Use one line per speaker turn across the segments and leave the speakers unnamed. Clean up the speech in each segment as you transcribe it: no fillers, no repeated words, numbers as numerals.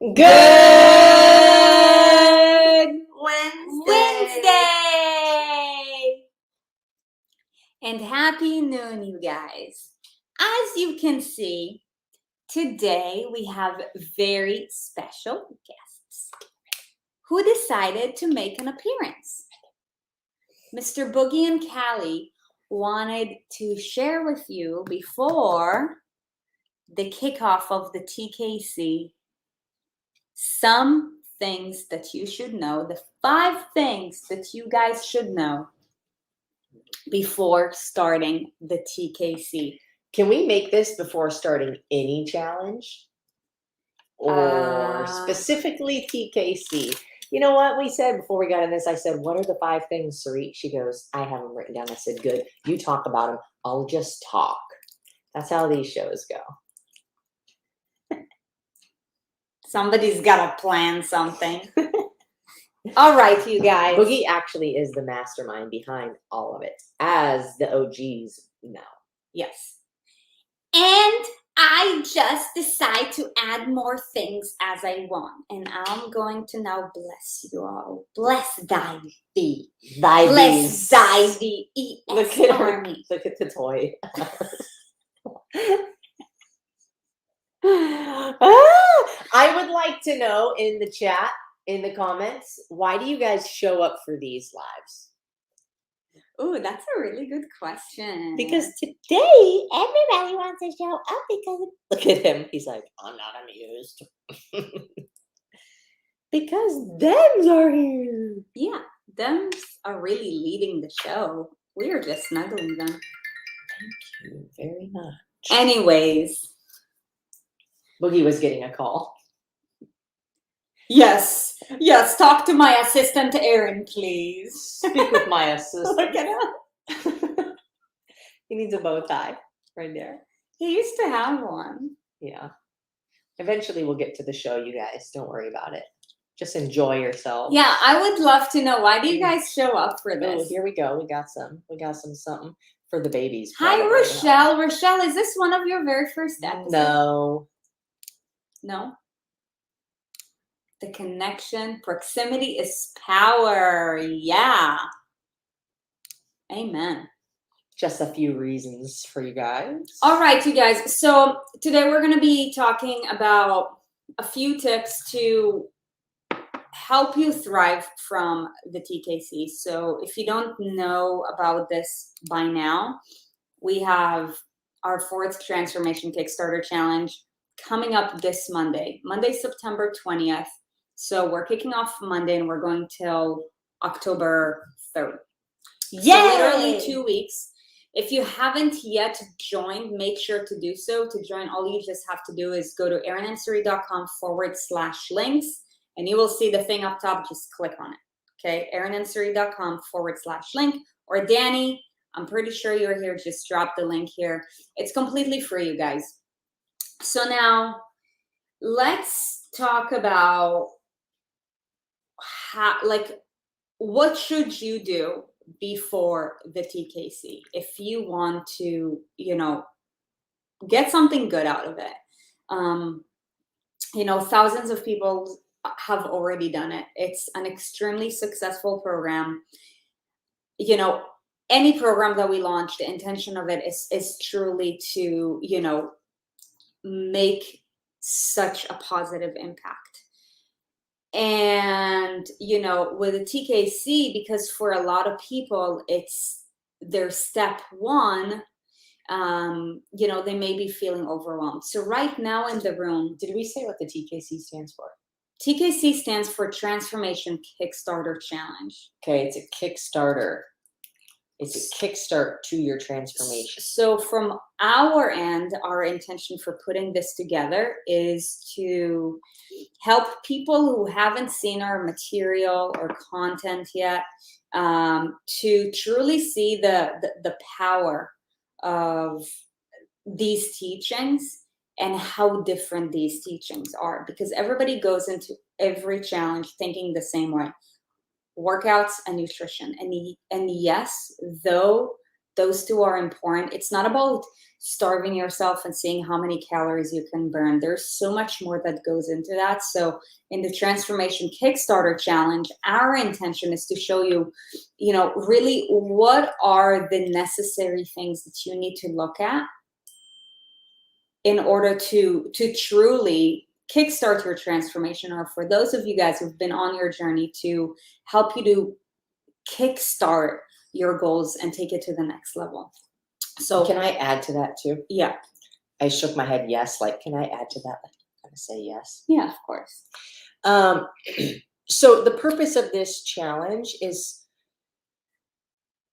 Good
Wednesday! And happy noon, you guys. As you can see, today we have very special guests who decided to make an appearance. Mr. Boogie and Callie wanted to share with you before the kickoff of the TKC some things that you should know, the 5 things that you guys should know before starting the TKC.
Can we make this before starting any challenge? Or specifically TKC? You know what we said before we got in this? I said, what are the 5 things, Sarit? She goes, I have them written down. I said, good. You talk about them. I'll just talk. That's how these shows go.
Somebody's got to plan something. All right, you guys.
Boogie actually is the mastermind behind all of it, as the OGs know.
Yes. And I just decide to add more things as I want. And I'm going to now bless you all. Bless thy thee. Bless thy thee.
Look at her.
Army.
Look at the toy. I would like to know in the chat, in the comments, why do you guys show up for these lives?
Oh, that's a really good question.
Because today, everybody wants to show up because... Look at him. He's like, I'm not amused. Because thems are here.
Yeah, thems are really leading the show. We are just snuggling them.
Thank you very much.
Anyways.
Boogie was getting a call.
Yes, talk to my assistant, Erin, please.
Speak with my assistant.
Look at him.
He needs a bow tie right there.
He used to have one.
Yeah. Eventually we'll get to the show, you guys. Don't worry about it. Just enjoy yourself.
Yeah, I would love to know, why do you guys show up for this?
Oh, here we go. We got some something for the babies.
Hi, Rochelle. Rochelle, is this one of your very first episodes?
No.
No? The connection, proximity is power. Yeah. Amen.
Just a few reasons for you guys.
All right, you guys. So today we're going to be talking about a few tips to help you thrive from the TKC. So if you don't know about this by now, we have our 4th Transformation Kickstarter Challenge coming up this Monday, September 20th. So we're kicking off Monday and we're going till October 3rd.
Yay!
So literally 2 weeks. If you haven't yet joined, make sure to do so. To join, all you just have to do is go to erinandsuri.com/links and you will see the thing up top. Just click on it. Okay, erinandsuri.com/link. Or Danny, I'm pretty sure you're here. Just drop the link here. It's completely free, you guys. So now let's talk about how, what should you do before the TKC if you want to, get something good out of it. Thousands of people have already done it. It's an extremely successful program. Any program that we launch, the intention of it is truly to, make such a positive impact. And, with a TKC, because for a lot of people, it's their step 1, they may be feeling overwhelmed. So right now in the room,
did we say what the TKC stands for?
TKC stands for Transformation Kickstarter Challenge.
Okay, it's a Kickstarter. It's a kickstart to your transformation.
So from our end, our intention for putting this together is to help people who haven't seen our material or content yet to truly see the power of these teachings and how different these teachings are. Because everybody goes into every challenge thinking the same way. Workouts and nutrition. And yes, though those two are important. It's not about starving yourself and seeing how many calories you can burn. There's so much more that goes into that. So in the Transformation Kickstarter Challenge, our intention is to show you, really what are the necessary things that you need to look at in order to truly kickstart your transformation, or for those of you guys who've been on your journey, to help you to kickstart your goals and take it to the next level. So
can I add to that too?
Yeah.
I shook my head yes. Like, can I add to that? Like, I'm gonna say yes.
Yeah, of course.
So the purpose of this challenge is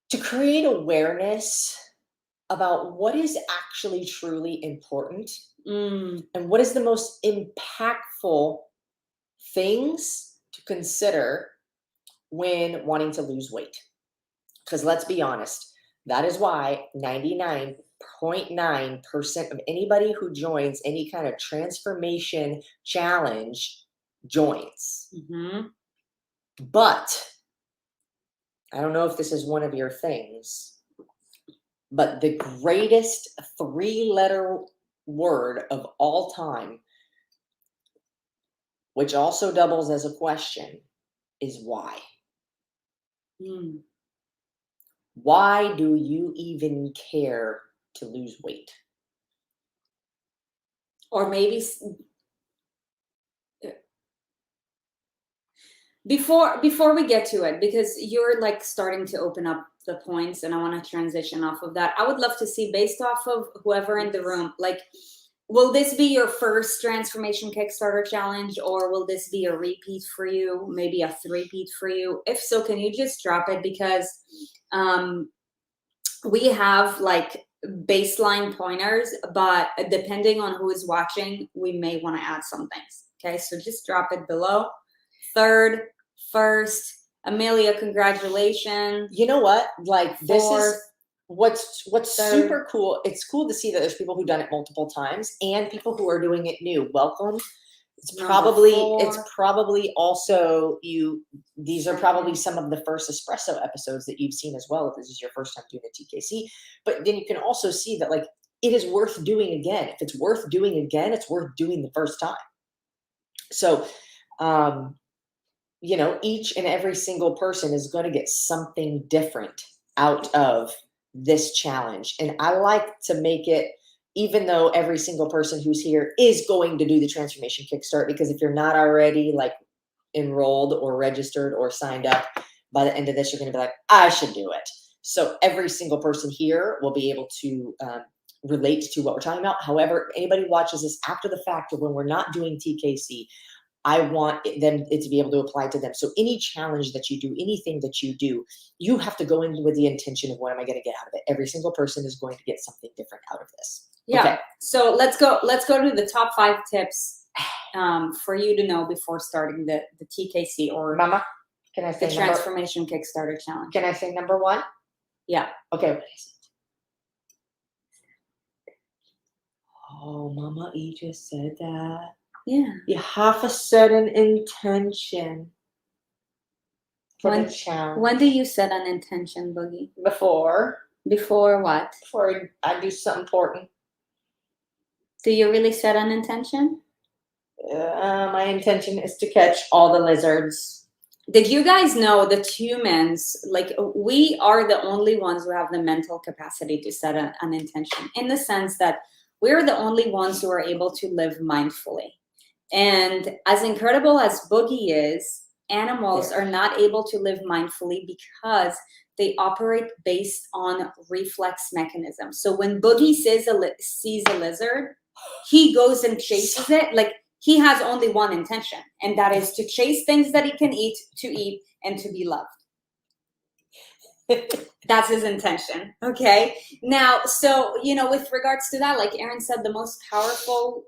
to create awareness about what is actually truly important and what is the most impactful things to consider when wanting to lose weight. Because let's be honest, that is why 99.9% of anybody who joins any kind of transformation challenge joins. But I don't know if this is one of your things, but the greatest 3-letter word of all time, which also doubles as a question, is why. Why do you even care to lose weight?
Or maybe before we get to it, because you're like starting to open up the points and I want to transition off of that, I would love to see, based off of whoever in the room, like, will this be your first Transformation Kickstarter Challenge, or will this be a repeat for you, maybe a three-peat for you? If so, can you just drop it? Because we have like baseline pointers, but depending on who is watching, we may want to add some things. Okay, so just drop it below. Third, first, Amelia, congratulations.
You know what? Like, this
Fourth,
is what's
third.
super cool. It's cool to see that there's people who've done it multiple times and people who are doing it new. Welcome. It's probably also these are probably some of the first espresso episodes that you've seen as well, if this is your first time doing a TKC. But then you can also see that, like, it is worth doing again. If it's worth doing again, it's worth doing the first time. So each and every single person is going to get something different out of this challenge. And I like to make it, even though every single person who's here is going to do the Transformation Kickstart, because if you're not already like enrolled or registered or signed up, by the end of this, you're going to be like, I should do it. So every single person here will be able to relate to what we're talking about. However, anybody watches this after the fact, or when we're not doing TKC, I want it to be able to apply to them. So any challenge that you do, anything that you do, you have to go in with the intention of, what am I going to get out of it? Every single person is going to get something different out of this.
Yeah.
Okay.
So let's go to the top 5 tips for you to know before starting the TKC, or
Mama, can I say
the Transformation Kickstarter Challenge.
Can I say number 1?
Yeah.
Okay. What is it? Oh, Mama E just said that.
Yeah.
You have to set an intention for the challenge.
When do you set an intention, Boogie?
Before
What?
Before I do something important.
Do you really set an intention?
My intention is to catch all the lizards.
Did you guys know that humans, like, we are the only ones who have the mental capacity to set an intention, in the sense that we're the only ones who are able to live mindfully. And as incredible as Boogie is, animals are not able to live mindfully because they operate based on reflex mechanisms. So when Boogie sees a lizard, he goes and chases it. Like, he has only one intention, and that is to chase things that he can eat, and to be loved. That's his intention. Okay. Now, so, with regards to that, like Erin said, the most powerful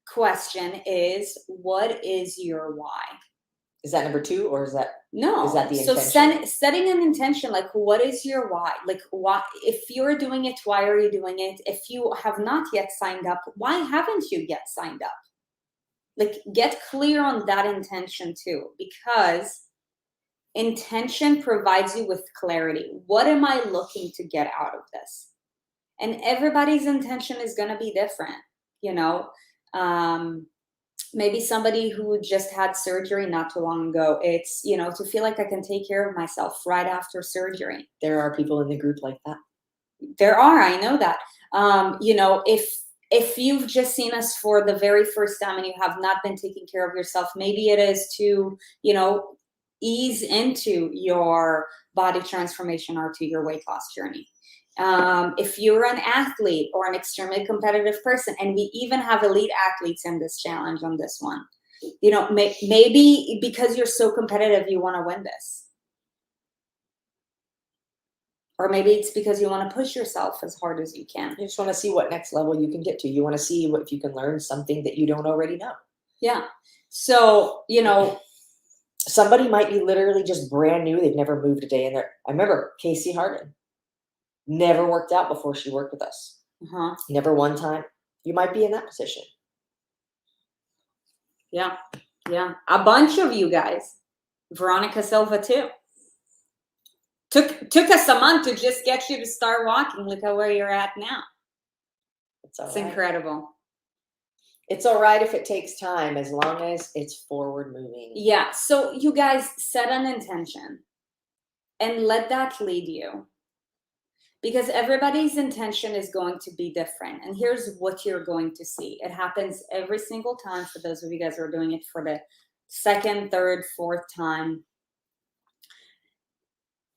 question is, what is your why?
Is that number 2, or is that
no?
Is that the intention?
So setting an intention, like, what is your why? Like, why? If you're doing it, why are you doing it? If you have not yet signed up, why haven't you yet signed up? Like, get clear on that intention too, because Intention provides you with clarity. What am I looking to get out of this? And everybody's intention is going to be different. You know, maybe somebody who just had surgery not too long ago, it's, you know, to feel like I can take care of myself right after surgery.
There are people in the group like that.
There are, I know that. You know, if you've just seen us for the very first time and you have not been taking care of yourself, maybe it is to, you know, ease into your body transformation or to your weight loss journey. If you're an athlete or an extremely competitive person, and we even have elite athletes in this challenge on this one, you know, maybe because you're so competitive, you want to win this. Or maybe it's because you want to push yourself as hard as you can.
You just want to see what next level you can get to. You want to see if you can learn something that you don't already know.
Yeah. So, you know,
somebody might be literally just brand new. They've never moved a day in there. I remember Casey Harden never worked out before she worked with us. Never one time. You might be in that position.
Yeah. Yeah. A bunch of you guys. Veronica Silva too. Took us a month to just get you to start walking. Look at where you're at now. It's incredible.
It's all right if it takes time, as long as it's forward moving.
Yeah. So you guys set an intention and let that lead you, because everybody's intention is going to be different. And here's what you're going to see. It happens every single time. For those of you guys who are doing it for the second, third, fourth time,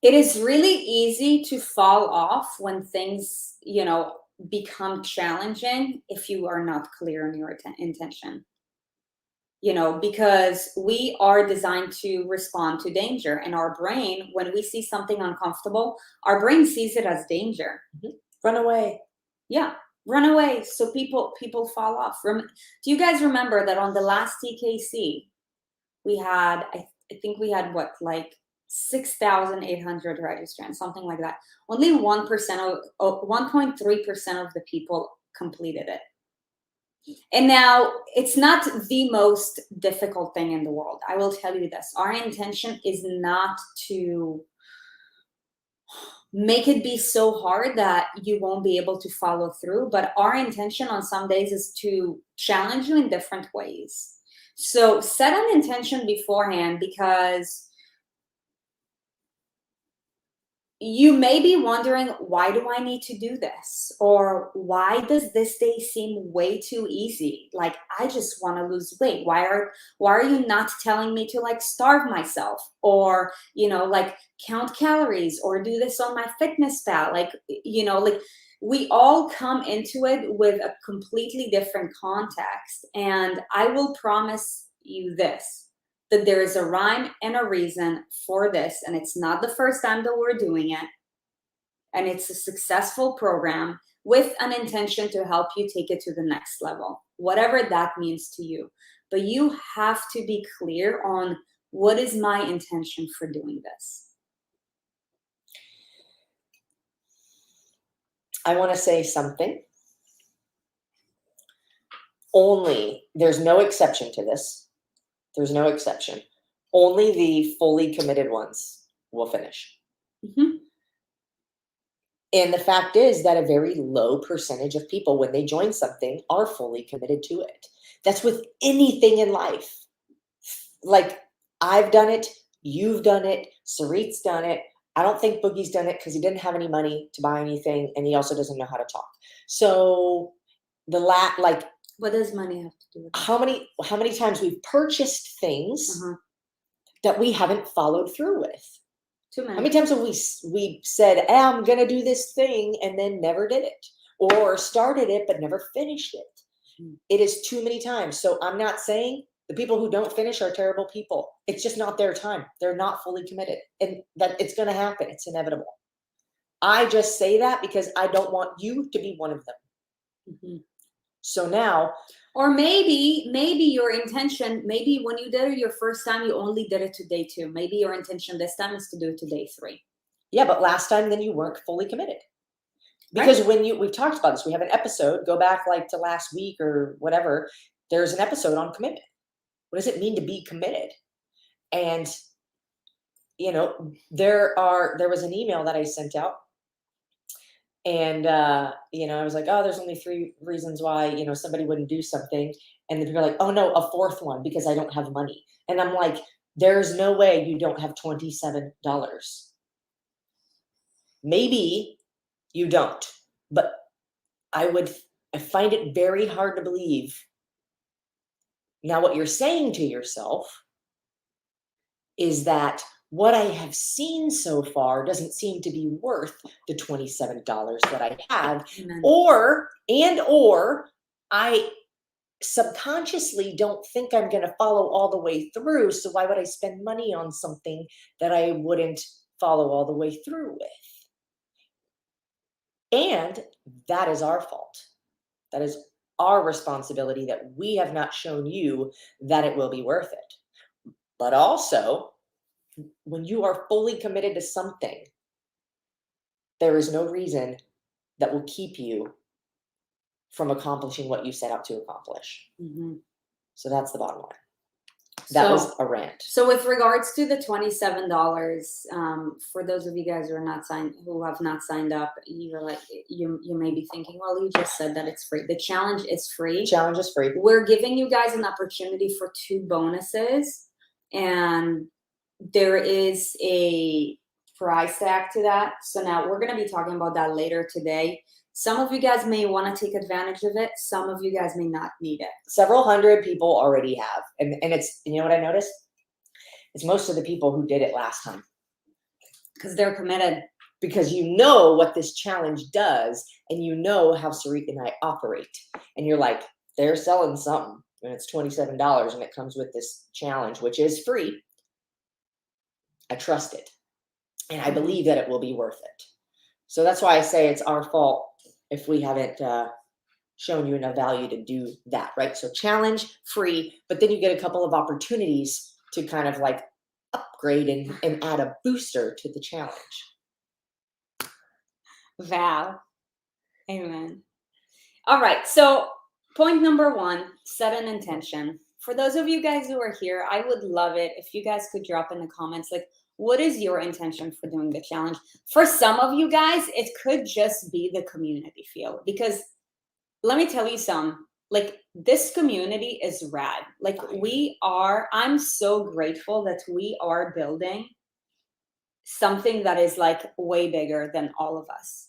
it is really easy to fall off when things, you know, become challenging if you are not clear on your intention. You know, because we are designed to respond to danger, and our brain, when we see something uncomfortable, our brain sees it as danger.
Run away.
Yeah, run away. So people fall off. Do you guys remember that on the last TKC, we had, I think we had what, like 6,800 registrants, something like that. Only 1% of 1.3% of the people completed it. And now it's not the most difficult thing in the world. I will tell you this. Our intention is not to make it be so hard that you won't be able to follow through. But our intention on some days is to challenge you in different ways. So set an intention beforehand, because you may be wondering, why do I need to do this? Or why does this day seem way too easy? Like, I just want to lose weight. Why are you not telling me to like starve myself, or, you know, like count calories, or do this on MyFitnessPal? Like, you know, like we all come into it with a completely different context. And I will promise you this, that there is a rhyme and a reason for this. And it's not the first time that we're doing it. And it's a successful program with an intention to help you take it to the next level, whatever that means to you. But you have to be clear on, what is my intention for doing this?
I want to say something. There's no exception to this. There's no exception. Only the fully committed ones will finish. And the fact is that a very low percentage of people, when they join something, are fully committed to it. That's with anything in life. Like, I've done it, you've done it, Sarit's done it. I don't think Boogie's done it because he didn't have any money to buy anything, and he also doesn't know how to talk. So what does money have to do with it? How many times we've purchased things that we haven't followed through with? Too many. How many times have we said, hey, I'm gonna do this thing, and then never did it, or started it but never finished it? It is too many times. So I'm not saying the people who don't finish are terrible people. It's just not their time. They're not fully committed, and that it's going to happen. It's inevitable. I just say that because I don't want you to be one of them. So now, or maybe your intention, maybe when you did it your first time, you only did it to day 2. Maybe your intention this time is to do it to day 3. Yeah, but last time then you weren't fully committed. Because we've talked about this, we have an episode, go back like to last week or whatever, there's an episode on commitment. What does it mean to be committed? And you know, there was an email that I sent out, and you know, I was like, oh, there's only 3 reasons why, you know, somebody wouldn't do something. And then people are like, oh no, a 4th one, because I don't have money. And I'm like, there's no way you don't have $27. Maybe you don't, but I find it very hard to believe. Now, what you're saying to yourself is that what I have seen so far doesn't seem to be worth the $27 that I have,
Amen.
or I subconsciously don't think I'm going to follow all the way through. So why would I spend money on something that I wouldn't follow all the way through with? And that is our fault. That is our responsibility, that we have not shown you that it will be worth it. But also, when you are fully committed to something, there is no reason that will keep you from accomplishing what you set out to accomplish.
Mm-hmm.
So that's the bottom line. That was a rant.
So with regards to the $27, for those of you guys who have not signed up, you're like, you may be thinking, well, you just said that it's free. The challenge is free.
Challenge is free.
We're giving you guys an opportunity for 2 bonuses, and there is a price tag to that. So now we're going to be talking about that later today. Some of you guys may want to take advantage of it. Some of you guys may not need it.
Several hundred people already have. And it's, you know what I noticed? It's most of the people who did it last time.
Because they're committed.
Because you know what this challenge does, and you know how Sarit and I operate. And you're like, they're selling something, and it's $27, and it comes with this challenge, which is free. I trust it. And I believe that it will be worth it. So that's why I say it's our fault if we haven't shown you enough value to do that, right? So challenge, free, but then you get a couple of opportunities to kind of like upgrade and add a booster to the challenge.
Vow. Amen. All right. So point number 1, set an intention. For those of you guys who are here, I would love it if you guys could drop in the comments, like, what is your intention for doing the challenge? For some of you guys, it could just be the community feel, because let me tell you something, like, this community is rad. Like, I'm so grateful that we are building something that is like way bigger than all of us,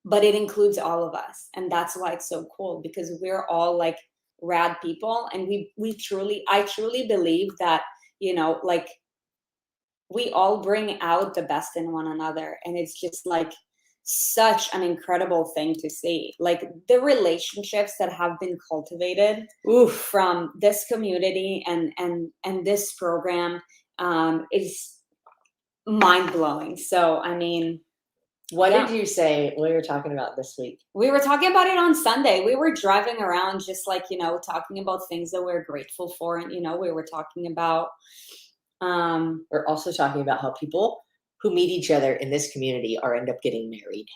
but it includes all of us. And that's why it's so cool, because we're all like rad people. And I truly believe that, you know, like, we all bring out the best in one another. And it's just like such an incredible thing to see. Like, the relationships that have been cultivated from this community and this program is mind-blowing. So, I mean,
what did you say we were talking about this week?
We were talking about it on Sunday. We were driving around just like, you know, talking about things that we're grateful for. And, you know, we were talking about
we're also talking about how people who meet each other in this community end up getting married.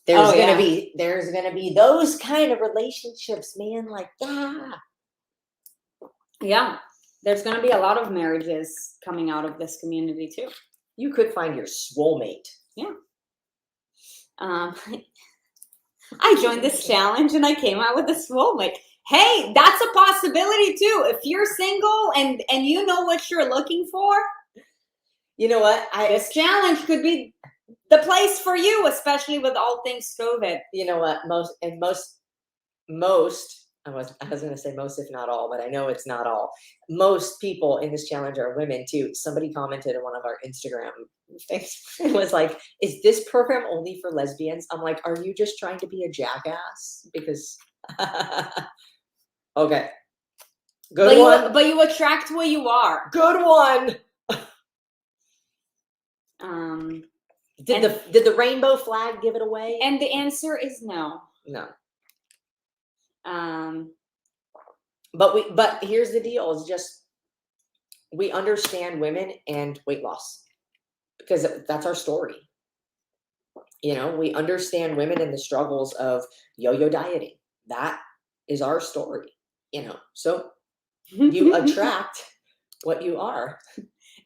There's gonna be those kind of relationships, man. Like,
yeah, there's gonna be a lot of marriages coming out of this community too.
You could find your soulmate.
Yeah. I joined this challenge and I came out with a soulmate. Hey, that's a possibility too. If you're single and you know what you're looking for,
you know what?
This challenge could be the place for you, especially with all things COVID.
You know what? Most, I was going to say most, if not all, but I know it's not all. Most people in this challenge are women too. Somebody commented on one of our Instagram things. It was like, is this program only for lesbians? I'm like, are you just trying to be a jackass? Because, okay. Good one.
But you attract what you are.
Good one. Did the rainbow flag give it away?
And the answer is no.
No. But here's the deal, is just, we understand women and weight loss, because that's our story. You know, we understand women and the struggles of yo-yo dieting. That is our story, you know. So you attract what you are.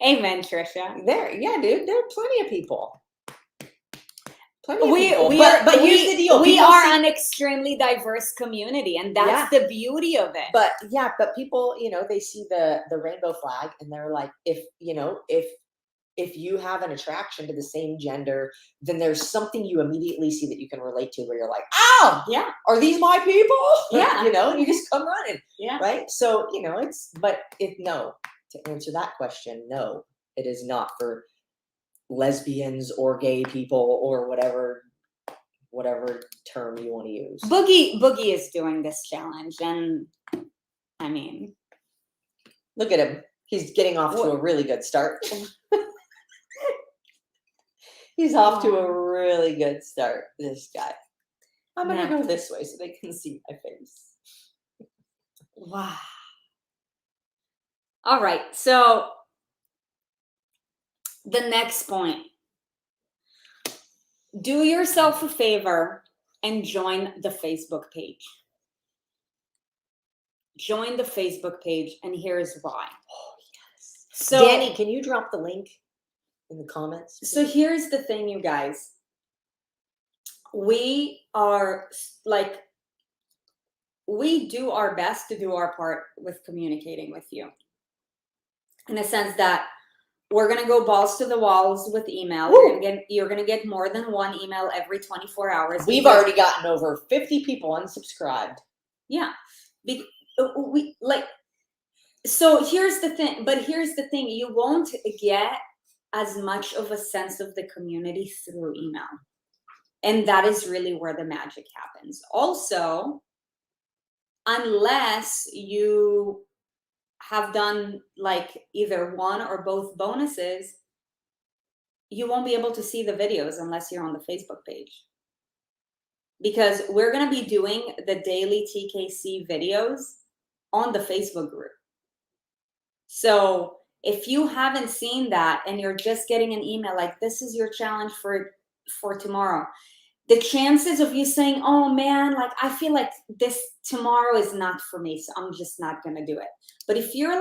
Amen, Trisha.
Yeah, dude, there are plenty of people. Plenty of
We
people.
we
But
are
here's the deal.
we
People
are
see-
an extremely diverse community, and that's the beauty of it.
But yeah, but people, they see the rainbow flag and they're like, if you have an attraction to the same gender, then there's something you immediately see that you can relate to where you're like, oh,
yeah,
are these my people?
Yeah.
And you just come running.
yeah.
Right. So, to answer that question, no, it is not for lesbians or gay people or whatever term you want to use.
Boogie is doing this challenge, and I mean,
look at him. He's getting off to a really good start. He's off to a really good start, this guy. I'm going to go this way so they can see my face.
Wow. All right. So the next point. Do yourself a favor and join the Facebook page. Join the Facebook page, and here's why.
Oh, yes.
So,
Danny, can you drop the link in the comments? Please?
So here's the thing, you guys. We are we do our best to do our part with communicating with you. In a sense that we're going to go balls to the walls with email. You're going to get more than one email every 24 hours.
We've already gotten over 50 people unsubscribed.
Yeah. So here's the thing, you won't get as much of a sense of the community through email. And that is really where the magic happens. Also, unless you have done either one or both bonuses, you won't be able to see the videos unless you're on the Facebook page. Because we're going to be doing the daily TKC videos on the Facebook group. So if you haven't seen that and you're just getting an email like, this is your challenge for tomorrow, the chances of you saying, oh man, I feel like this tomorrow is not for me, so I'm just not going to do it. But if you're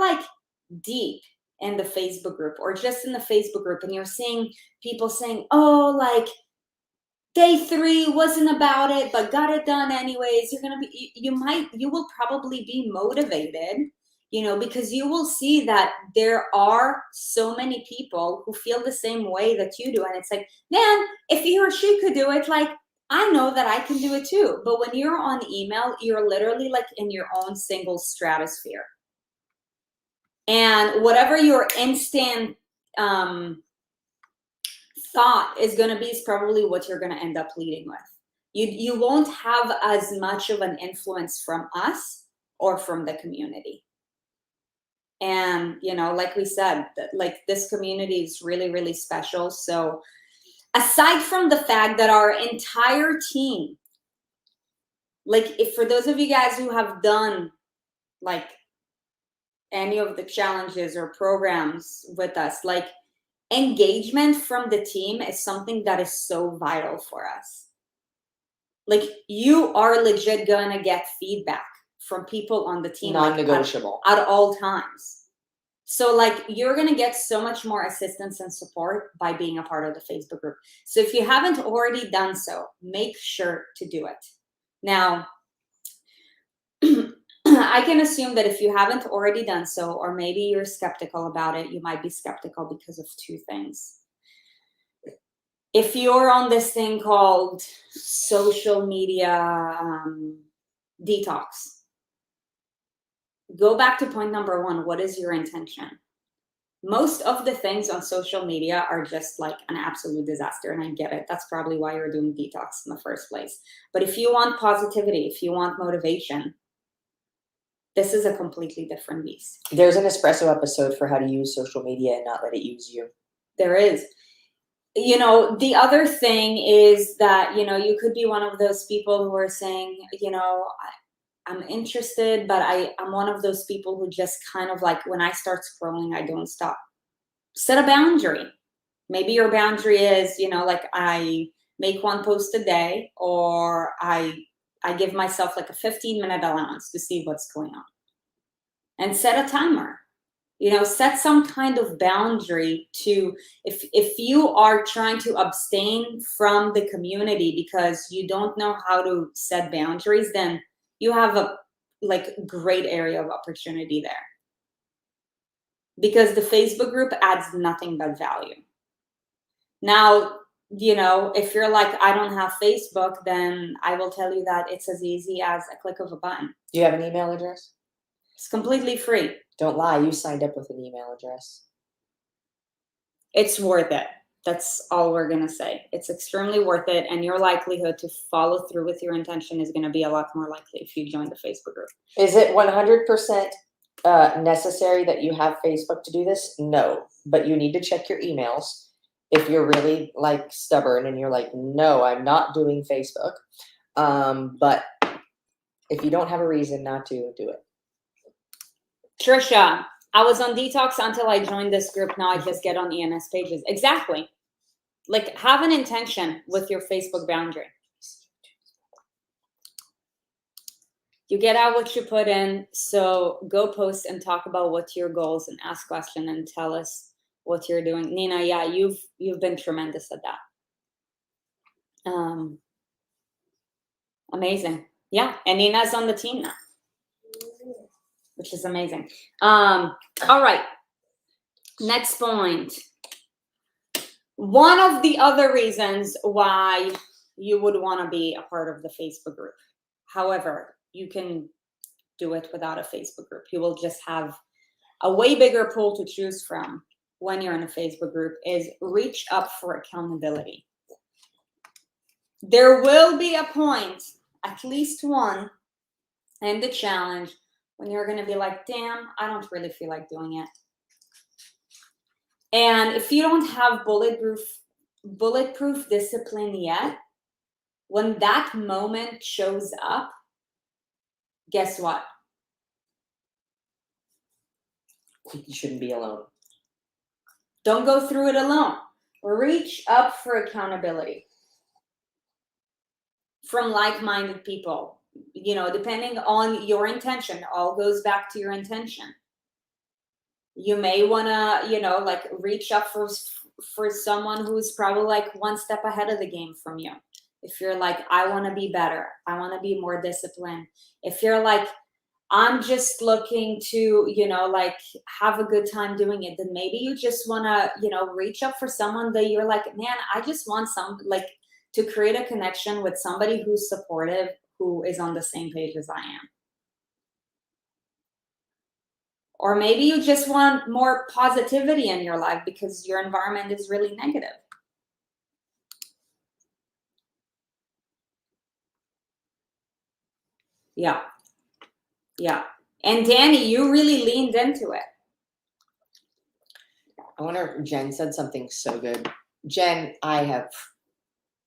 deep in the Facebook group or just in the Facebook group and you're seeing people saying, oh, day 3 wasn't about it, but got it done anyways, you will probably be motivated, because you will see that there are so many people who feel the same way that you do. And it's like, man, if he or she could do it, I know that I can do it too. But when you're on email, you're literally in your own single stratosphere. And whatever your instant thought is going to be is probably what you're going to end up leading with. You won't have as much of an influence from us or from the community. And, like we said, this community is really, really special. So aside from the fact that our entire team, if for those of you guys who have done any of the challenges or programs with us, engagement from the team is something that is so vital for us. You are legit gonna get feedback from people on the team,
non-negotiable,
at all times. So you're gonna get so much more assistance and support by being a part of the Facebook group. So if you haven't already done so, make sure to do it. Now, I can assume that if you haven't already done so, or maybe you're skeptical about it, you might be skeptical because of 2 things. If you're on this thing called social media detox, go back to point number 1. What is your intention? Most of the things on social media are just an absolute disaster, and I get it. That's probably why you're doing detox in the first place. But if you want positivity, if you want motivation, this is a completely different beast.
There's an espresso episode for how to use social media and not let it use you.
There is. The other thing is that, you could be one of those people who are saying, I'm interested, but I'm one of those people who just kind of when I start scrolling, I don't stop. Set a boundary. Maybe your boundary is, I make 1 post a day, or I give myself a 15-minute allowance to see what's going on. And set a timer. Set some kind of boundary to, if you are trying to abstain from the community because you don't know how to set boundaries, then you have a great area of opportunity there. Because the Facebook group adds nothing but value. Now, if you're like, I don't have Facebook, then I will tell you that it's as easy as a click of a button.
Do you have an email address?
It's completely free.
Don't lie, you signed up with an email address.
It's worth it. That's all we're going to say. It's extremely worth it. And your likelihood to follow through with your intention is going to be a lot more likely if you join the Facebook group.
Is it 100% necessary that you have Facebook to do this? No, but you need to check your emails. If you're really stubborn and you're like, no, I'm not doing Facebook. But if you don't have a reason not to, do it.
Trisha, I was on detox until I joined this group. Now I just get on ENS pages. Exactly. Have an intention with your Facebook boundary. You get out what you put in. So go post and talk about what your goals and ask questions and tell us what you're doing. Nina, yeah, you've been tremendous at that. Amazing. Yeah, and Nina's on the team now, which is amazing. All right. Next point. One of the other reasons why you would want to be a part of the Facebook group. However, you can do it without a Facebook group. You will just have a way bigger pool to choose from when you're in a Facebook group, is reach up for accountability. There will be a point, at least one, in the challenge when you're going to be like, damn, I don't really feel like doing it. And if you don't have bulletproof discipline yet, when that moment shows up, guess what?
You shouldn't be alone.
Don't go through it alone. Reach up for accountability from like-minded people. Depending on your intention, all goes back to your intention. You may want to, reach up for someone who's probably one step ahead of the game from you. If you're like, I want to be better, I want to be more disciplined. If you're like, I'm just looking to, have a good time doing it, then maybe you just want to, reach up for someone that you're like, man, I just want to create a connection with somebody who's supportive, who is on the same page as I am. Or maybe you just want more positivity in your life because your environment is really negative. Yeah. Yeah. And Danny, you really leaned into it.
I wonder if Jen said something so good. Jen,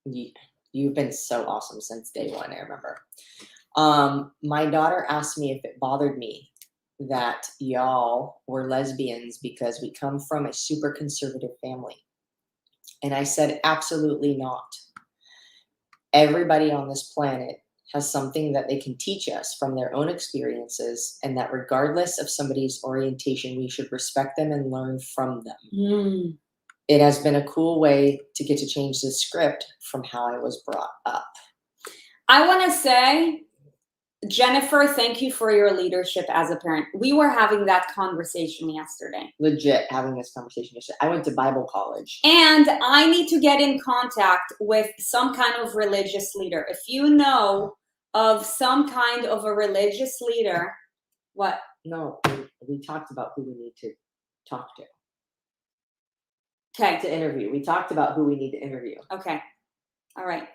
you've been so awesome since day one, I remember. My daughter asked me if it bothered me that y'all were lesbians because we come from a super conservative family. And I said, absolutely not. Everybody on this planet has something that they can teach us from their own experiences, and that regardless of somebody's orientation, we should respect them and learn from them. It has been a cool way to get to change the script from how I was brought up.
I want to say, Jennifer, thank you for your leadership as a parent. We were having that conversation yesterday.
Legit having this conversation yesterday. I went to Bible college.
And I need to get in contact with some kind of religious leader. If you know of some kind of a religious leader, what?
No, we talked about who we need to talk to.
Okay.
To interview. We talked about who we need to interview.
Okay. All right.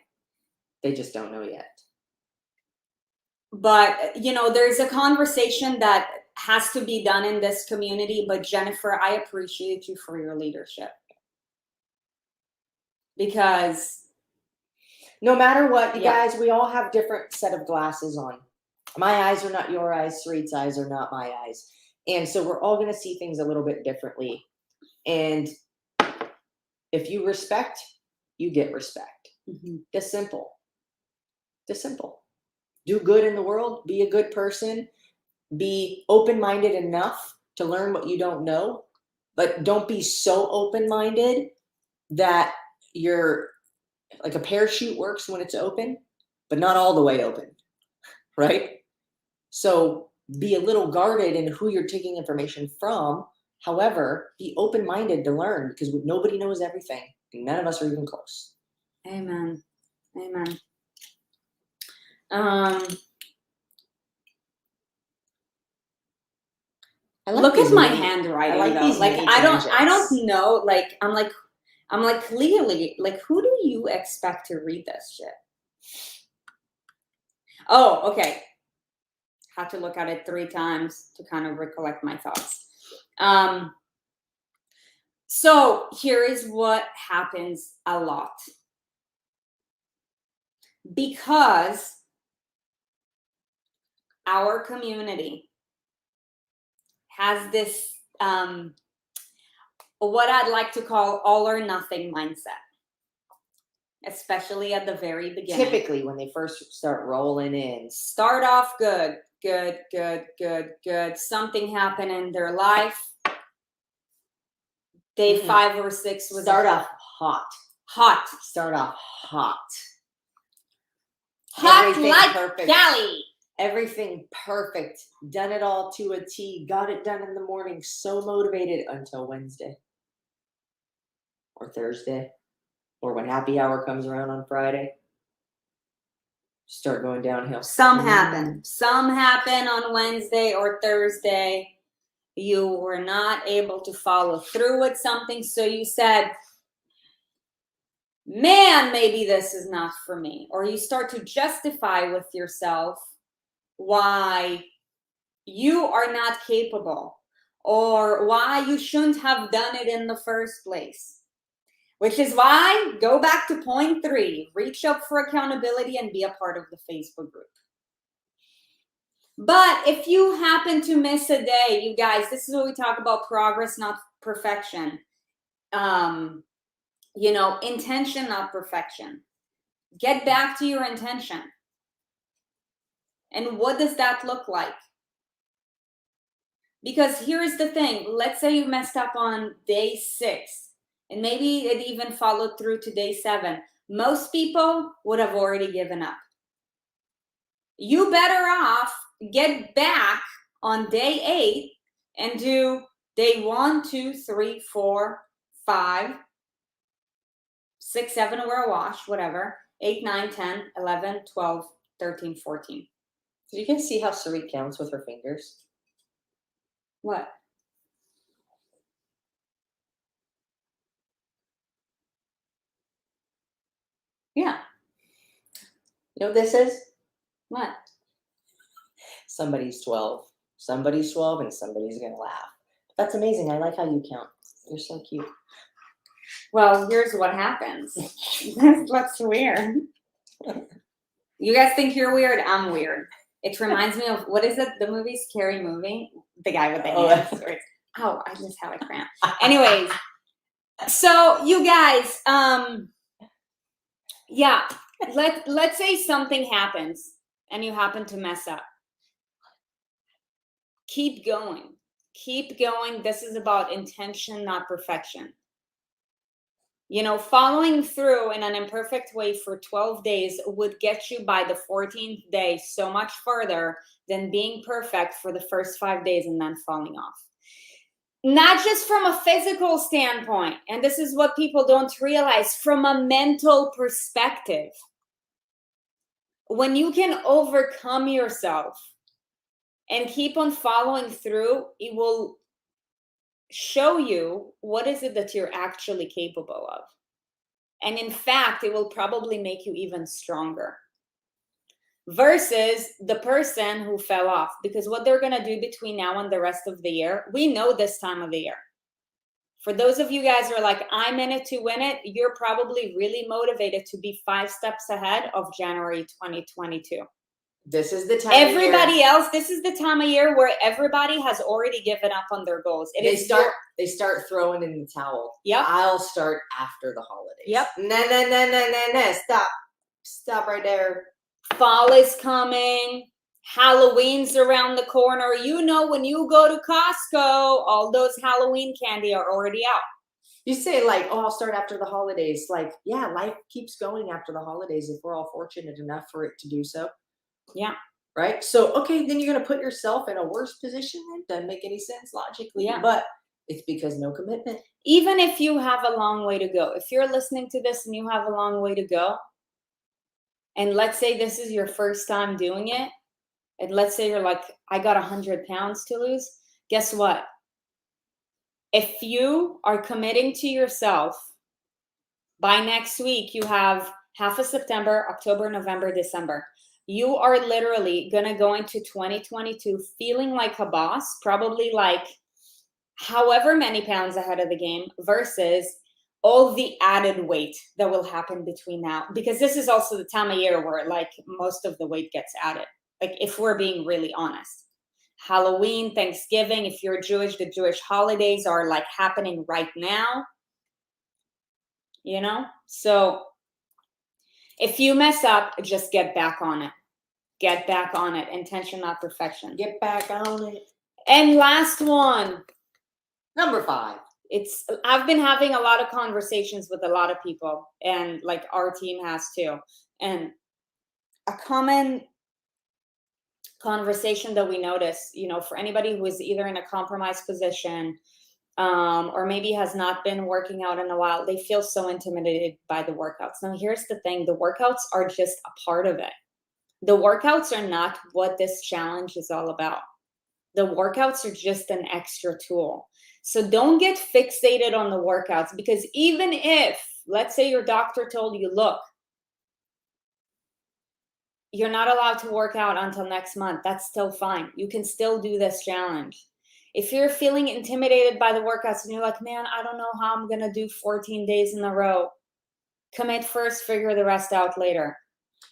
They just don't know yet.
But, there's a conversation that has to be done in this community. But Jennifer, I appreciate you for your leadership. Because
no matter what, you guys, we all have different set of glasses on. My eyes are not your eyes. Sarit's eyes are not my eyes. And so we're all going to see things a little bit differently. And if you respect, you get respect. Just simple. Just simple. Do good in the world. Be a good person. Be open-minded enough to learn what you don't know, but don't be so open-minded that you're like a parachute works when it's open, but not all the way open, right? So be a little guarded in who you're taking information from. However, be open-minded to learn because nobody knows everything. And none of us are even close.
Amen. Amen. Look at my handwriting.
I like these
like
mini
I don't
tangents.
know. Like I'm like clearly, like, who do you expect to read this shit? Oh, okay. Had to look at it 3 times to kind of recollect my thoughts. So here is what happens a lot. Because our community has this, what I'd like to call all or nothing mindset, especially at the very beginning.
Typically, when they first start rolling in.
Start off good. Something happened in their life. Day 5 or 6 was
Start off hot. Start off hot.
Everything like perfect. Cali.
Everything perfect. Done it all to a T. Got it done in the morning. So motivated until Wednesday. Or Thursday. Or when happy hour comes around on Friday. Start going downhill.
Some happen. Some happen on Wednesday or Thursday. You were not able to follow through with something. So you said, man, maybe this is not for me. Or you start to justify with yourself why you are not capable or why you shouldn't have done it in the first place. Which is why, go back to point 3, reach up for accountability and be a part of the Facebook group. But if you happen to miss a day, you guys, this is what we talk about, progress, not perfection. You know, intention, not perfection. Get back to your intention. And what does that look like? Because here's the thing. Let's say you messed up on day 6, and maybe it even followed through to day 7. Most people would have already given up. You better off get back on day 8 and do day 1, 2, 3, 4, 5, 6, 7 wear a wash, whatever, 8, 9, 10, 11, 12, 13, 14.
Did you guys see how Sarit counts with her fingers?
What? Yeah.
You know what this is?
What?
Somebody's 12. Somebody's 12 and somebody's going to laugh. That's amazing. I like how you count. You're so cute.
Well, here's what happens. That's weird. You guys think you're weird? I'm weird. It reminds me of, what is it? The movie Scary Movie? The guy with the hands. Oh, I just have a cramp. Anyways, so you guys, yeah, let's say something happens and you happen to mess up. Keep going. Keep going. This is about intention, not perfection. You know, following through in an imperfect way for 12 days would get you by the 14th day so much further than being perfect for the first 5 days and then falling off. Not just from a physical standpoint, and this is what people don't realize, from a mental perspective. When you can overcome yourself and keep on following through, it will show you what is it that you're actually capable of. And in fact, it will probably make you even stronger versus the person who fell off. Because what they're going to do between now and the rest of the year, we know this time of the year. For those of you guys who are like, I'm in it to win it, you're probably really motivated to be 5 steps ahead of January 2022.
This is the time.
Everybody else, this is the time of year where everybody has already given up on their goals.
They start throwing in the towel.
Yep.
I'll start after the holidays.
Yep.
No. Stop right there.
Fall is coming. Halloween's around the corner. You know, when you go to Costco, all those Halloween candy are already out.
You say like, oh, I'll start after the holidays. Like, yeah, life keeps going after the holidays if we're all fortunate enough for it to do so.
Yeah.
Right. So, okay, then you're going to put yourself in a worse position. It doesn't make any sense logically.
Yeah.
But it's because no commitment.
Even if you have a long way to go, if you're listening to this and you have a long way to go, and let's say this is your first time doing it, and let's say you're like, I got 100 pounds to lose, guess what? If you are committing to yourself, by next week, you have half of September, October, November, December. You are literally going to go into 2022 feeling like a boss, probably like however many pounds ahead of the game versus all the added weight that will happen between now. Because this is also the time of year where like most of the weight gets added. Like if we're being really honest. Halloween, Thanksgiving, if you're Jewish, the Jewish holidays are like happening right now. You know? So if you mess up, just get back on it. Get back on it. Intention, not perfection.
Get back on it.
And last one.
Number 5.
I've been having a lot of conversations with a lot of people, and like our team has too. And a common conversation that we notice, you know, for anybody who is either in a compromised position or maybe has not been working out in a while, they feel so intimidated by the workouts. Now, here's the thing. The workouts are just a part of it. The workouts are not what this challenge is all about. The workouts are just an extra tool. So don't get fixated on the workouts, because even if, let's say your doctor told you, look, you're not allowed to work out until next month, that's still fine. You can still do this challenge. If you're feeling intimidated by the workouts and you're like, man, I don't know how I'm going to do 14 days in a row, commit first, figure the rest out later.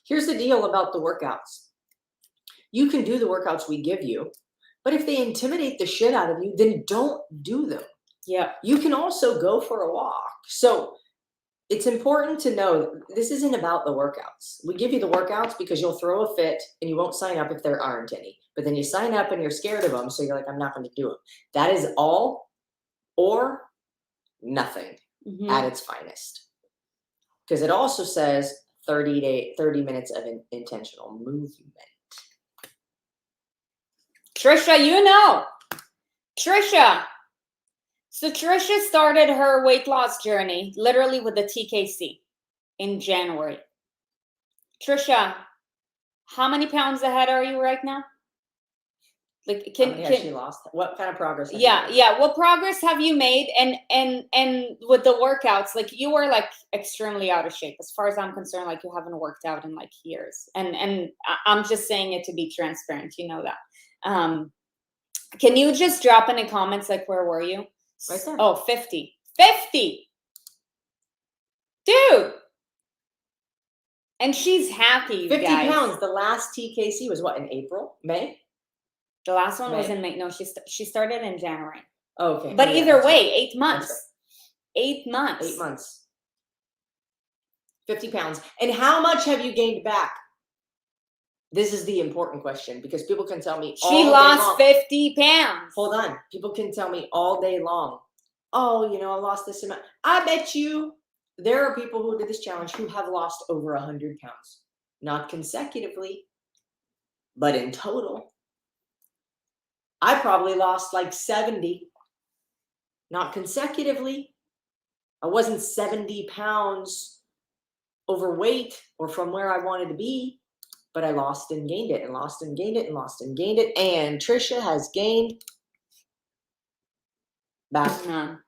Here's the deal about the workouts. You can do the workouts we give you, but if they intimidate the shit out of you, then don't do them.
Yeah.
You can also go for a walk. So it's important to know this isn't about the workouts. We give you the workouts because you'll throw a fit and you won't sign up if there aren't any. But then you sign up and you're scared of them. So you're like, I'm not going to do them. That is all or nothing at its finest. Because it also says 30 minutes of intentional movement.
Trisha, you know. Trisha. So Trisha started her weight loss journey literally with the TKC in January. Trisha, how many pounds ahead are you right now? Like, can
she lost? What kind of progress?
Yeah. What progress have you made? And with the workouts, like you were like extremely out of shape. As far as I'm concerned, like you haven't worked out in like years. And I'm just saying it to be transparent. You know that. Can you just drop in the comments like where were you?
Right there.
Oh, 50. 50! Dude! And she's happy, you
50
guys.
pounds. The last TKC was what, in April? May?
The last one was in May. No, she started in January.
Oh, okay.
But either way, 8 months.
Right.
8 months.
8 months. 50 pounds. And how much have you gained back? This is the important question, because people can tell me all
she
day
lost
long,
50 pounds.
Hold on. People can tell me all day long, oh, you know, I lost this amount. I bet you there are people who did this challenge who have lost over 100 pounds. Not consecutively, but in total. I probably lost like 70. Not consecutively. I wasn't 70 pounds overweight or from where I wanted to be. But I lost and gained it and lost and gained it and lost and gained it. And Trisha has gained back none.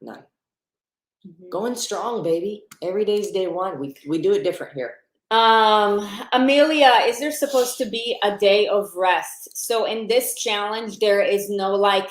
Going strong, baby. Every day's day one. We do it different here.
Amelia, is there supposed to be a day of rest? So in this challenge, there is no like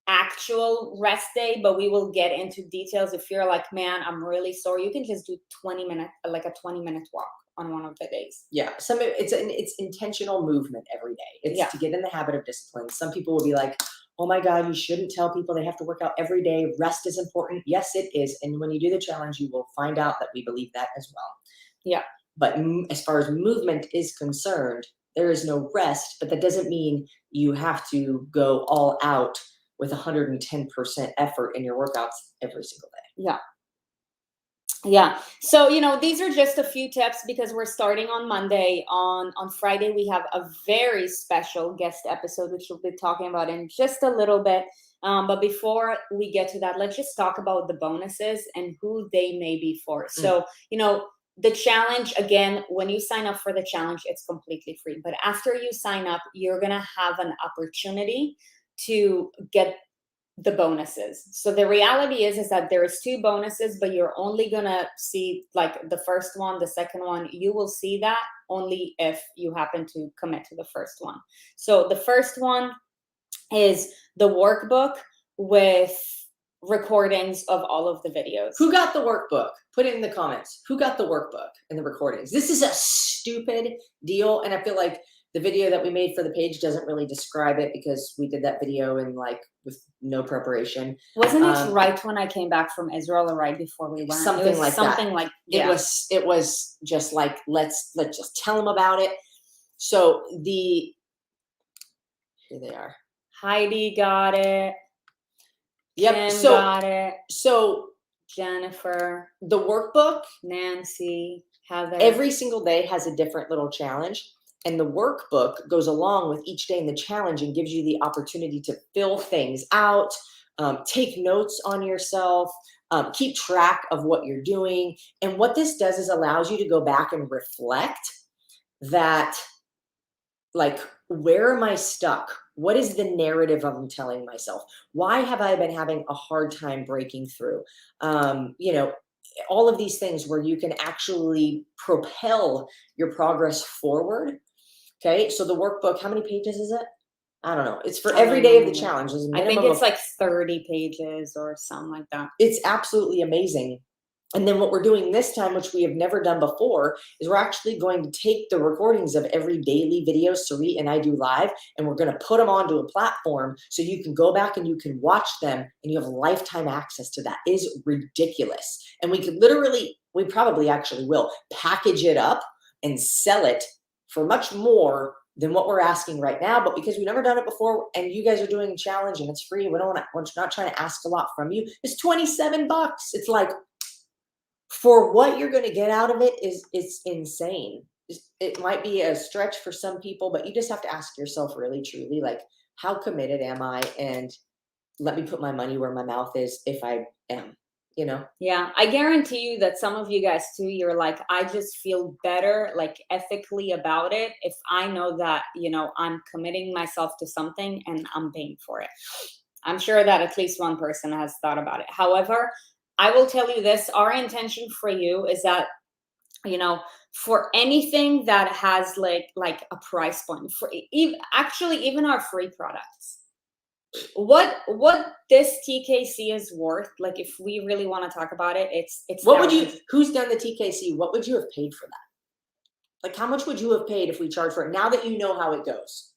actual rest day, but we will get into details. If you're like, man, I'm really sore, you can just do 20 minutes, like a 20-minute walk on one of the days.
Yeah, it's intentional movement every day. It's to get in the habit of discipline. Some people will be like, oh my God, you shouldn't tell people they have to work out every day. Rest is important. Yes, it is. And when you do the challenge, you will find out that we believe that as well.
Yeah.
But as far as movement is concerned, There is no rest, but that doesn't mean you have to go all out with 110% effort in your workouts every single day.
Yeah. Yeah. So, these are just a few tips because we're starting on Monday. On Friday, we have a very special guest episode, which we'll be talking about in just a little bit. But before we get to that, let's just talk about the bonuses and who they may be for. So, the challenge, again, when you sign up for the challenge, it's completely free. But after you sign up, you're going to have an opportunity to get the bonuses. So the reality is that there is 2 bonuses, but you're only gonna see like the first one, the second one. You will see that only if you happen to commit to the first one. So the first one is the workbook with recordings of all of the videos.
Who got the workbook? Put it in the comments. Who got the workbook and the recordings? This is a stupid deal, and I feel like the video that we made for the page doesn't really describe it because we did that video in with no preparation.
Wasn't it right when I came back from Israel or right before we went?
Something like that.
Yeah.
It was just like, let's just tell them about it. So here they are.
Heidi got it.
Yep.
Kim got it.
So
Jennifer,
the workbook,
Nancy, Heather.
Every single day has a different little challenge. And the workbook goes along with each day in the challenge and gives you the opportunity to fill things out, take notes on yourself, keep track of what you're doing. And what this does is allows you to go back and reflect that, like, where am I stuck? What is the narrative I'm telling myself? Why have I been having a hard time breaking through? All of these things where you can actually propel your progress forward. Okay, so the workbook, how many pages is it? I don't know. It's for every day of the challenge.
I think it's like 30 pages or something like that.
It's absolutely amazing. And then what we're doing this time, which we have never done before, is we're actually going to take the recordings of every daily video Sarit and I do live, and we're going to put them onto a platform so you can go back and you can watch them and you have lifetime access to that. It is ridiculous. And we probably actually will package it up and sell it for much more than what we're asking right now. But because we've never done it before and you guys are doing a challenge and it's free, we're not trying to ask a lot from you. It's $27. It's like, for what you're going to get out of it it's insane. It might be a stretch for some people, but you just have to ask yourself really truly, like, how committed am I? And let me put my money where my mouth is if I am.
Yeah, I guarantee you that some of you guys too, you're like, I just feel better, like, ethically about it if I know that, I'm committing myself to something and I'm paying for it. I'm sure that at least one person has thought about it. However, I will tell you this, our intention for you is that, for anything that has like a price point, for even our free products, what this TKC is worth, like, if we really want to talk about it, it's
who's done the TKC? What would you have paid for that? Like, how much would you have paid if we charge for it? Now that you know how it goes,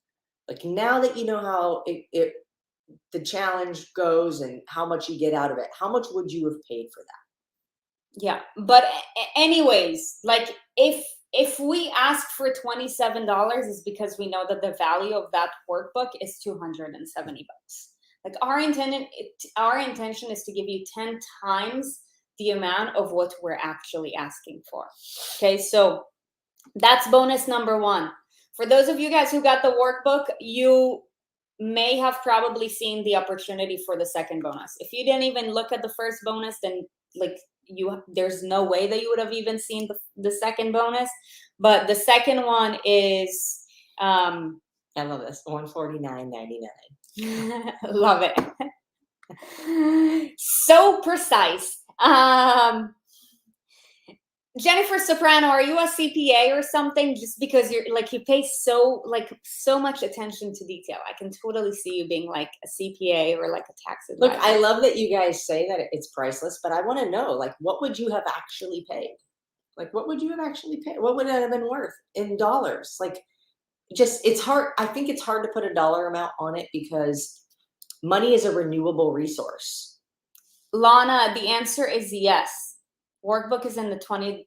like, now that you know how the challenge goes and how much you get out of it, how much would you have paid for that?
Yeah, but anyways, like, if we ask for $27, is because we know that the value of that workbook is $270. Like, our intention is to give you 10 times the amount of what we're actually asking for. Okay, so that's bonus number 1. For those of you guys who got the workbook, you may have probably seen the opportunity for the second bonus. If you didn't even look at the first bonus, then there's no way that you would have even seen the second bonus. But the second one is
I love this, $149.99.
Love it. So precise. Jennifer Soprano, are you a CPA or something? Just because you pay so much attention to detail. I can totally see you being like a CPA or like a tax advisor.
Look, I love that you guys say that it's priceless, but I want to know, like, what would you have actually paid? Like, what would you have actually paid? What would it have been worth in dollars? Like, it's hard. I think it's hard to put a dollar amount on it because money is a renewable resource.
Lana, the answer is yes. Workbook is in the $27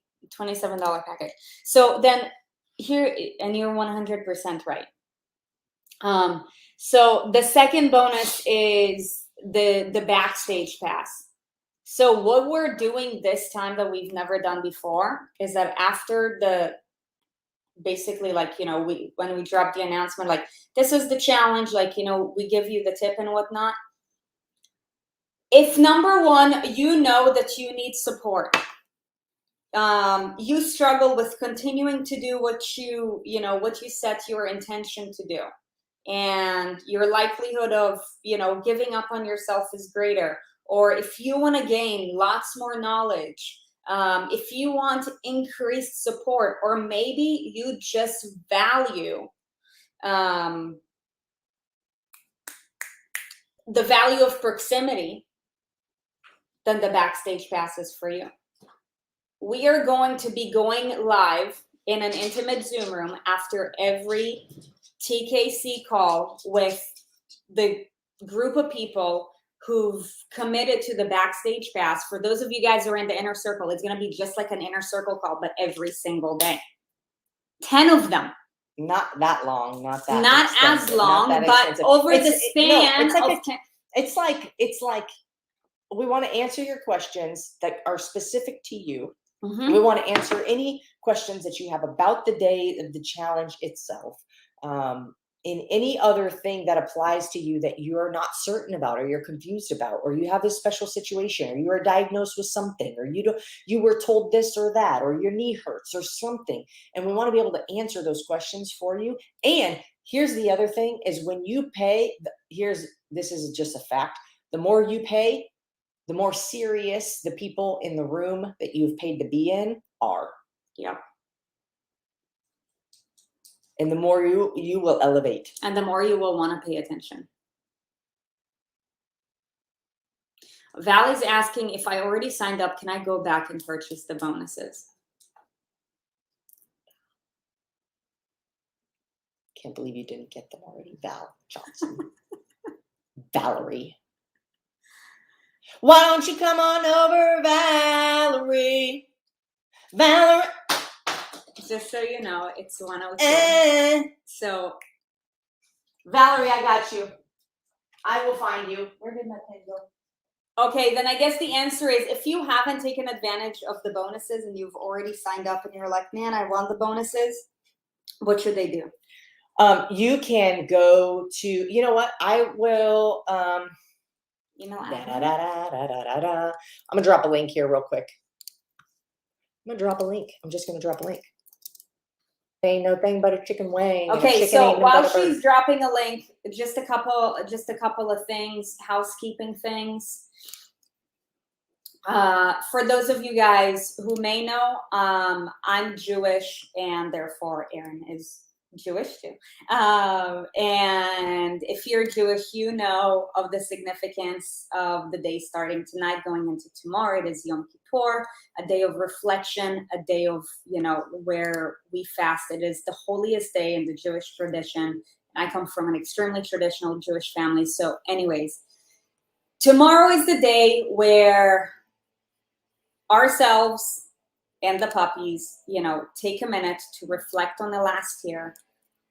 package. So then, here, and you're 100% right. So the second bonus is the backstage pass. So what we're doing this time that we've never done before is that after the, basically, like, you know, when we drop the announcement, like, this is the challenge, like, you know, we give you the tip and whatnot. If number one, you know that you need support, you struggle with continuing to do what you know, what you set your intention to do, and your likelihood of, you know, giving up on yourself is greater, or if you want to gain lots more knowledge, if you want increased support, or maybe you just value the value of proximity, then the backstage pass is for you. We are going to be going live in an intimate Zoom room after every TKC call with the group of people who've committed to the backstage pass. For those of you guys who are in the inner circle, it's going to be just like an inner circle call, but every single day. 10 of them.
Not that long, not that
Not
expensive,
as long,
not that
but
expensive.
over the span
it's like we want to answer your questions that are specific to you.
Mm-hmm.
We want to answer any questions that you have about the day of the challenge itself. In any other thing that applies to you that you're not certain about, or you're confused about, or you have this special situation, or you are diagnosed with something, or you were told this or that, or your knee hurts or something. And we want to be able to answer those questions for you. And here's the other thing is, when you pay, this is just a fact. The more you pay, the more serious the people in the room that you've paid to be in are.
Yeah.
And the more you will elevate.
And the more you will want to pay attention. Val is asking, if I already signed up, can I go back and purchase the bonuses?
Can't believe you didn't get them already, Val Johnson. Valerie. Why don't you come on over, Valerie? Valerie.
Just so you know, it's 102. So,
Valerie, I got you. I will find you. Where did my pen go?
Okay, then I guess the answer is, if you haven't taken advantage of the bonuses and you've already signed up and you're like, man, I want the bonuses, what should they do?
You can go to, you know what? I will,
You know,
I'm gonna drop a link here real quick. I'm just gonna drop a link. Ain't no thing but a chicken wing.
Okay, so while she's dropping a link, just a couple of things, housekeeping things. For those of you guys who may know, I'm Jewish, and therefore Aaron is Jewish too. And if you're Jewish, you know of the significance of the day starting tonight, going into tomorrow. It is Yom Kippur, a day of reflection, a day of, you know, where we fast. It is the holiest day in the Jewish tradition. I come from an extremely traditional Jewish family. So anyways, tomorrow is the day where ourselves and the puppies, you know, take a minute to reflect on the last year.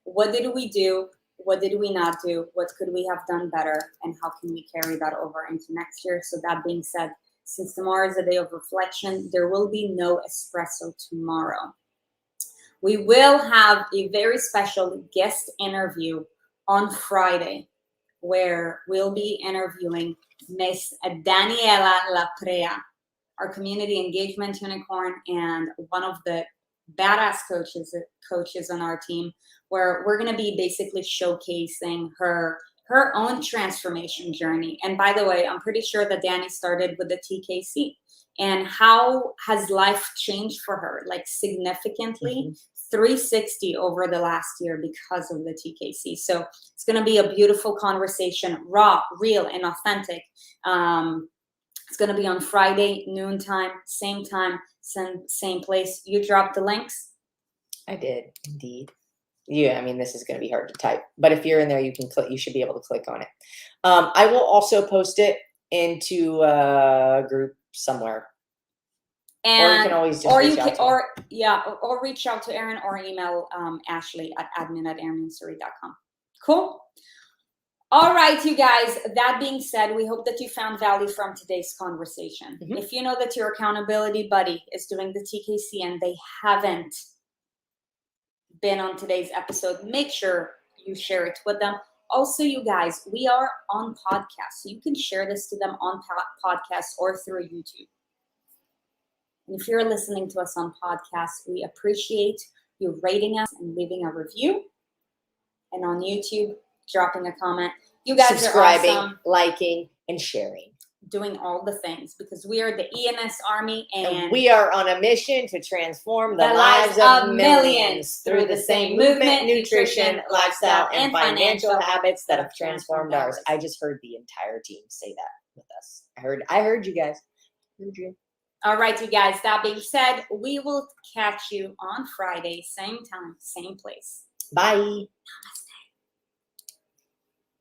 What did we do? What did we not do? What could we have done better? And how can we carry that over into next year? So that being said, since tomorrow is a day of reflection, there will be no espresso tomorrow. We will have a very special guest interview on Friday, where we'll be interviewing Miss Daniela Laprea, our community engagement unicorn, and one of the badass coaches on our team, where we're going to be basically showcasing her own transformation journey. And by the way, I'm pretty sure that Danny started with the TKC. And how has life changed for her? Like significantly, 360 over the last year because of the TKC. So it's going to be a beautiful conversation, raw, real, and authentic. It's going to be on Friday, noontime, same place. You dropped the links?
I did, indeed. Yeah, I mean, this is going to be hard to type, but if you're in there, you can click. You should be able to click on it. I will also post it into a group somewhere. Or you can always just reach out to me.
or reach out to Erin or email Ashley at admin@erinandsurrey.com. Cool. All right, you guys, that being said, we hope that you found value from today's conversation.
Mhm.
If you know that your accountability buddy is doing the TKC and they haven't been on today's episode, make sure you share it with them. Also, you guys, we are on podcasts, so you can share this to them on podcasts or through YouTube. And if you're listening to us on podcasts, we appreciate you rating us and leaving a review. And on YouTube, dropping a comment. You guys
subscribing,
are awesome.
liking, and sharing.
Doing all the things because we are the ENS Army
And we are on a mission to transform the
the
lives of millions through the same movement, nutrition, lifestyle, and financial habits that have transformed ours. I just heard the entire team say that with us. I heard you guys. Heard you.
All right, you guys. That being said, we will catch you on Friday, same time, same place.
Bye.
Namaste.